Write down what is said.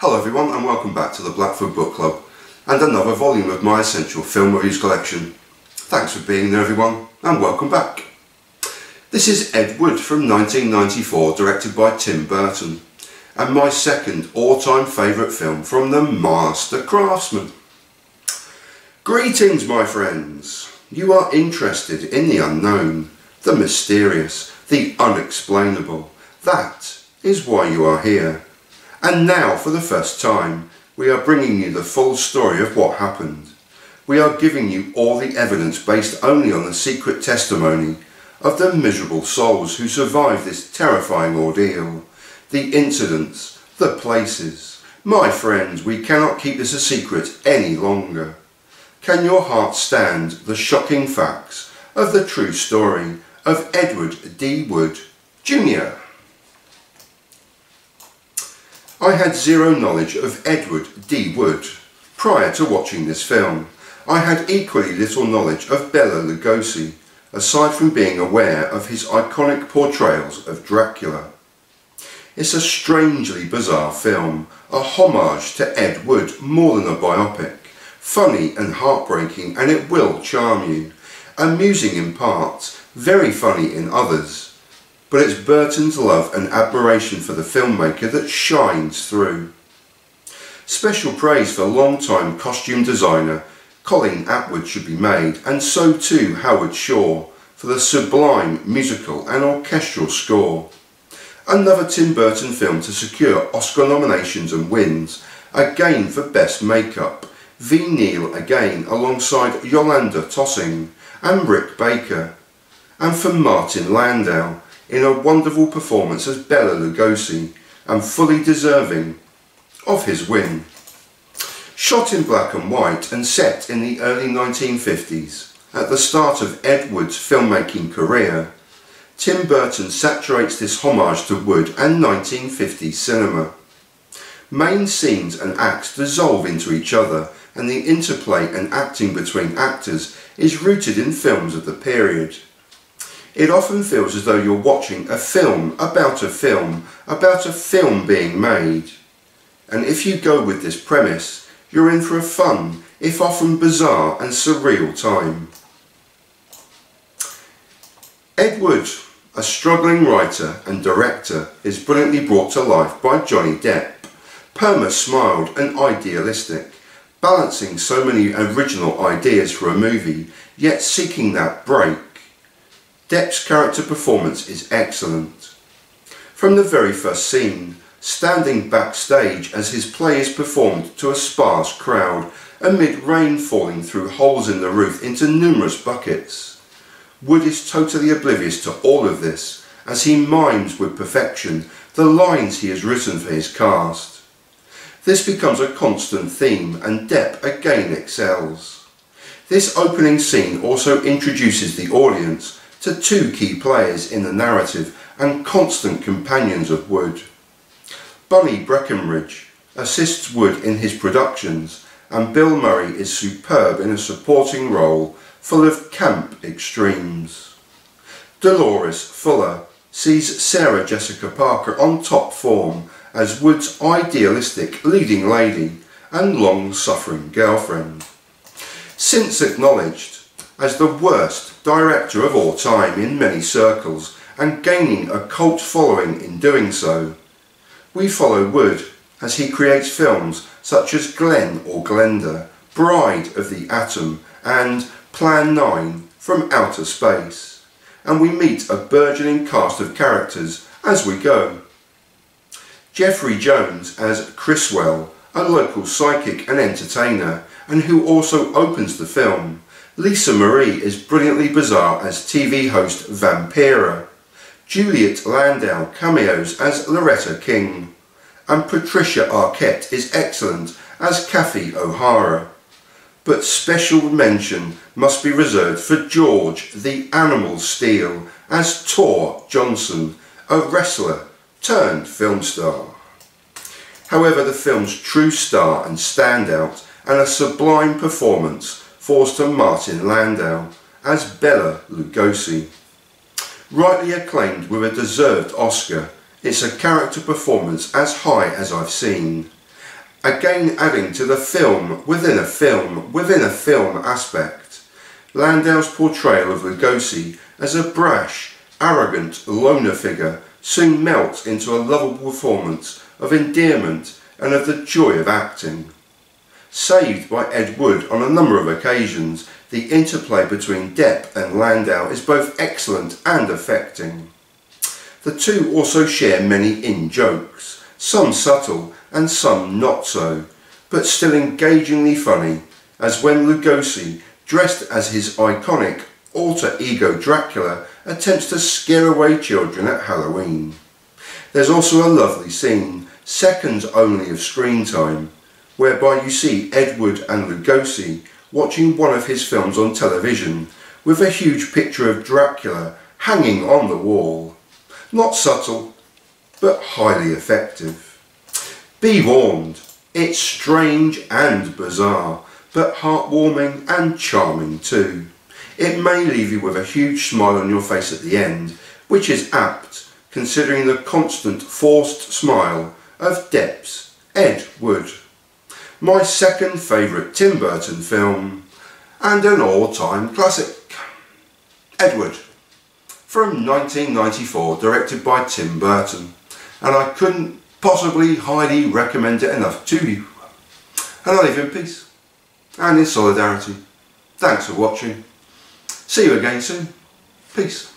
Hello everyone and welcome back to the Blackfoot Book Club and another volume of my essential film reviews collection. Thanks for being there everyone and welcome back. This is Ed Wood from 1994, directed by Tim Burton, and my second all-time favourite film from the master craftsman. Greetings my friends. You are interested in the unknown, the mysterious, the unexplainable. That is why you are here. And now, for the first time, we are bringing you the full story of what happened. We are giving you all the evidence based only on the secret testimony of the miserable souls who survived this terrifying ordeal. The incidents, the places. My friends, we cannot keep this a secret any longer. Can your heart stand the shocking facts of the true story of Edward D. Wood, Jr.? I had zero knowledge of Edward D. Wood prior to watching this film. I had equally little knowledge of Bela Lugosi, aside from being aware of his iconic portrayals of Dracula. It's a strangely bizarre film, a homage to Ed Wood more than a biopic, funny and heartbreaking, and it will charm you, amusing in parts, very funny in others. But it's Burton's love and admiration for the filmmaker that shines through. Special praise for long-time costume designer Colleen Atwood should be made, and so too Howard Shore for the sublime musical and orchestral score. Another Tim Burton film to secure Oscar nominations and wins, again for Best Makeup, V. Neil again alongside Yolanda Tossing and Rick Baker, and for Martin Landau in a wonderful performance as Bela Lugosi, and fully deserving of his win. Shot in black and white and set in the early 1950s, at the start of Ed Wood's filmmaking career, Tim Burton saturates this homage to Wood and 1950s cinema. Main scenes and acts dissolve into each other, and the interplay and acting between actors is rooted in films of the period. It often feels as though you're watching a film about a film being made. And if you go with this premise, you're in for a fun, if often bizarre and surreal time. Ed Wood, a struggling writer and director, is brilliantly brought to life by Johnny Depp, perma-smiled and idealistic, balancing so many original ideas for a movie, yet seeking that break. Depp's character performance is excellent. From the very first scene, standing backstage as his play is performed to a sparse crowd amid rain falling through holes in the roof into numerous buckets, Wood is totally oblivious to all of this as he mimes with perfection the lines he has written for his cast. This becomes a constant theme and Depp again excels. This opening scene also introduces the audience to two key players in the narrative and constant companions of Wood. Bunny Breckenridge assists Wood in his productions, and Bill Murray is superb in a supporting role full of camp extremes. Dolores Fuller sees Sarah Jessica Parker on top form as Wood's idealistic leading lady and long-suffering girlfriend. Since acknowledged as the worst director of all time in many circles and gaining a cult following in doing so, we follow Wood as he creates films such as Glenn or Glenda, Bride of the Atom and Plan 9 from Outer Space, and we meet a burgeoning cast of characters as we go. Jeffrey Jones as Criswell, a local psychic and entertainer, and who also opens the film. Lisa Marie is brilliantly bizarre as TV host Vampira. Juliet Landau cameos as Loretta King. And Patricia Arquette is excellent as Kathy O'Hara. But special mention must be reserved for George the Animal Steel as Tor Johnson, a wrestler turned film star. However, the film's true star and standout and a sublime performance falls to Martin Landau as Bela Lugosi. Rightly acclaimed with a deserved Oscar, it's a character performance as high as I've seen, again adding to the film within a film within a film aspect. Landau's portrayal of Lugosi as a brash, arrogant loner figure soon melts into a lovable performance of endearment and of the joy of acting. Saved by Ed Wood on a number of occasions, the interplay between Depp and Landau is both excellent and affecting. The two also share many in-jokes, some subtle and some not so, but still engagingly funny, as when Lugosi, dressed as his iconic alter ego Dracula, attempts to scare away children at Halloween. There's also a lovely scene, seconds only of screen time, whereby you see Ed Wood and Lugosi watching one of his films on television with a huge picture of Dracula hanging on the wall. Not subtle, but highly effective. Be warned, it's strange and bizarre, but heartwarming and charming too. It may leave you with a huge smile on your face at the end, which is apt considering the constant forced smile of Depp's Ed Wood. My second favourite Tim Burton film, and an all-time classic. Ed Wood, from 1994, directed by Tim Burton, and I couldn't possibly highly recommend it enough to you. And I live in peace and in solidarity. Thanks for watching. See you again soon. Peace.